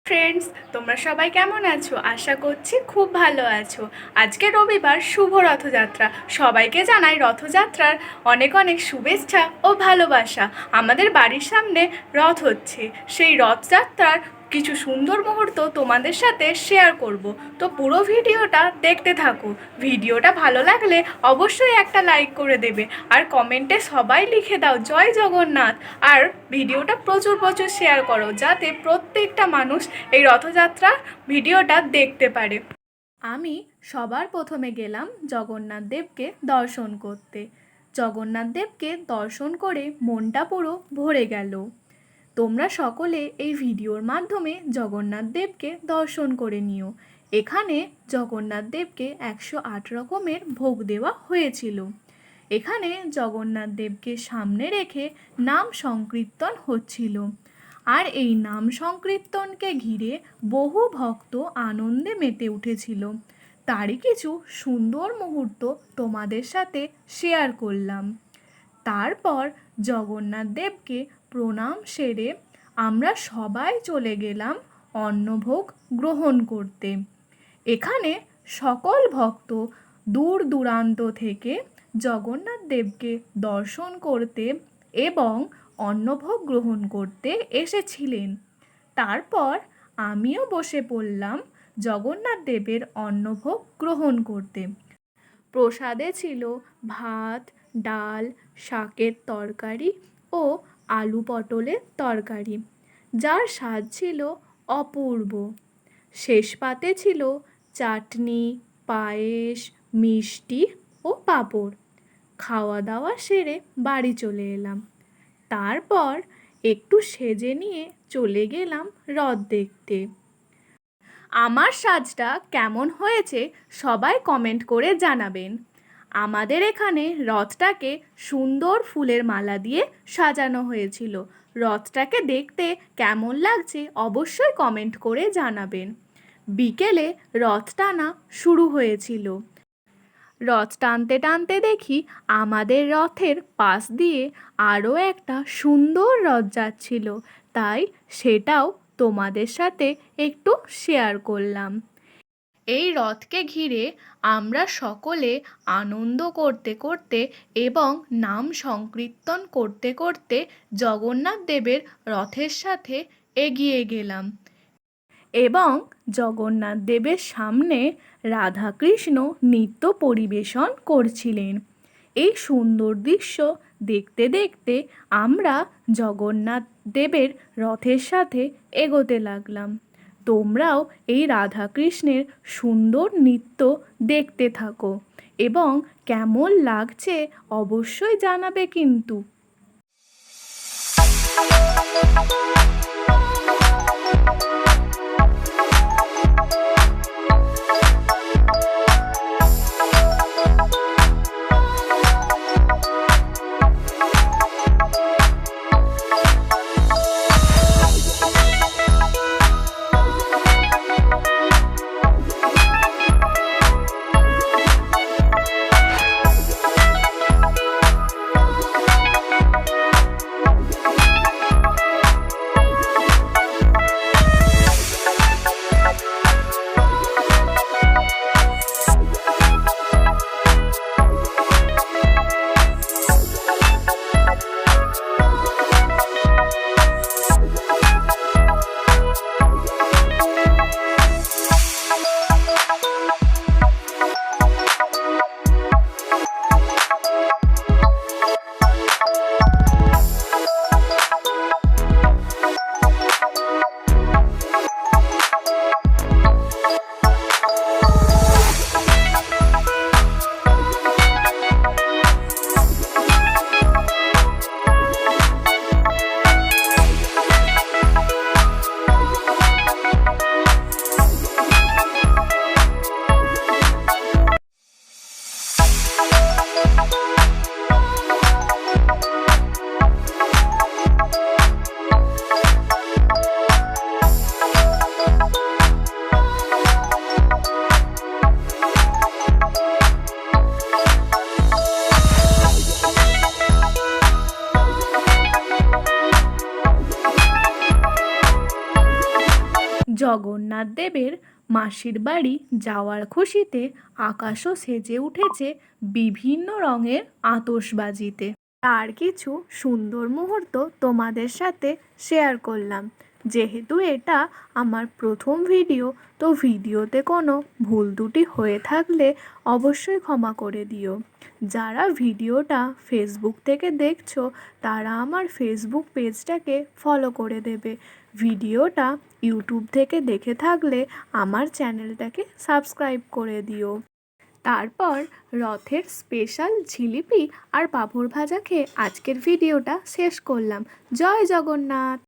Friends, তোমরা সবাই কেমন আছো? আশা করছি খুব ভালো আছো। আজকে রবিবার, শুভ রথযাত্রা। সবাইকে জানাই রথযাত্রার অনেক অনেক শুভেচ্ছা ও ভালোবাসা। আমাদের বাড়ির সামনে রথ হচ্ছে, সেই রথযাত্রার কিছু সুন্দর মুহূর্ত তোমাদের সাথে শেয়ার করব। তো পুরো ভিডিওটা দেখতে থাকো। ভিডিওটা ভালো লাগলে অবশ্যই একটা লাইক করে দেবে, আর কমেন্টে সবাই লিখে দাও জয় জগন্নাথ। আর ভিডিওটা প্রচুর প্রচুর শেয়ার করো, যাতে প্রত্যেকটা মানুষ এই রথযাত্রা ভিডিওটা দেখতে পারে। আমি সবার প্রথমে গেলাম জগন্নাথ দেবকে দর্শন করতে। জগন্নাথ দেবকে দর্শন করে মনটা পুরো ভরে গেল। তোমরা সকলে এই ভিডিওর মাধ্যমে জগন্নাথ দেবকে দর্শন করে নিও। এখানে জগন্নাথ দেবকে 108 রকমের ভোগ দেওয়া হয়েছিল। এখানে জগন্নাথ দেবকে সামনে রেখে নাম সংকীর্তন হচ্ছিল, আর এই নাম সংকীর্তনকে ঘিরে বহু ভক্ত আনন্দে মেতে উঠেছিল। তারই কিছু সুন্দর মুহূর্ত তোমাদের সাথে শেয়ার করলাম। তারপর জগন্নাথ দেবকে প্রণাম সেরে আমরা সবাই চলে গেলাম অন্নভোগ গ্রহণ করতে। এখানে সকল ভক্ত দূর দূরান্ত থেকে জগন্নাথ দেবকে দর্শন করতে এবং অন্নভোগ গ্রহণ করতে এসেছিলেন। তারপর আমিও বসে পড়লাম জগন্নাথ দেবের অন্নভোগ গ্রহণ করতে। প্রসাদে ছিল ভাত, ডাল, শাকের তরকারি ও আলু পটলের তরকারি, যার স্বাদ ছিল অপূর্ব। শেষ পাতে ছিল চাটনি, পায়েস, মিষ্টি ও পাঁপড়। খাওয়া দাওয়া সেরে বাড়ি চলে এলাম। তারপর একটু সেজে নিয়ে চলে গেলাম রথ দেখতে। আমার সাজটা কেমন হয়েছে সবাই কমেন্ট করে জানাবেন। আমাদের এখানে রথটাকে সুন্দর ফুলের মালা দিয়ে সাজানো হয়েছিল। রথটাকে দেখতে কেমন লাগছে অবশ্যই কমেন্ট করে জানাবেন। বিকেলে রথ টানা শুরু হয়েছিল। রথ টানতে টানতে দেখি আমাদের রথের পাশ দিয়ে আরও একটা সুন্দর রথ যাচ্ছিল, তাই সেটাও তোমাদের সাথে একটু শেয়ার করলাম। এই রথকে ঘিরে আমরা সকলে আনন্দ করতে করতে এবং নাম সংকীর্তন করতে করতে জগন্নাথ দেবের রথের সাথে এগিয়ে গেলাম এবং জগন্নাথ দেবের সামনে রাধাকৃষ্ণ নৃত্য পরিবেশন করছিলেন। এই সুন্দর দৃশ্য দেখতে দেখতে আমরা জগন্নাথ দেবের রথের সাথে এগোতে লাগলাম। তোমরাও এই রাধাকৃষ্ণের সুন্দর নৃত্য দেখতে থাকো এবং কেমন লাগছে অবশ্যই জানাবে কিন্তু। জগন্নাথ দেবের মাসির বাড়ি যাওয়ার খুশিতে আকাশও সেজে উঠেছে বিভিন্ন রঙের আতশবাজিতে। তার কিছু সুন্দর মুহূর্ত তোমাদের সাথে শেয়ার করলাম। যেহেতু এটা আমার প্রথম ভিডিও, তো ভিডিওতে কোনো ভুল ত্রুটি হয়ে থাকলে অবশ্যই ক্ষমা করে দিও। যারা ভিডিওটা ফেসবুক থেকে দেখছো তারা আমার ফেসবুক পেজটাকে ফলো করে দেবে। ভিডিওটা ইউটিউব থেকে দেখে থাকলে আমার চ্যানেলটাকে সাবস্ক্রাইব করে দিও। তারপর রথের স্পেশাল জিলিপি আর পাঁপড় ভাজা খেয়ে আজকের ভিডিওটা শেষ করলাম। জয় জগন্নাথ।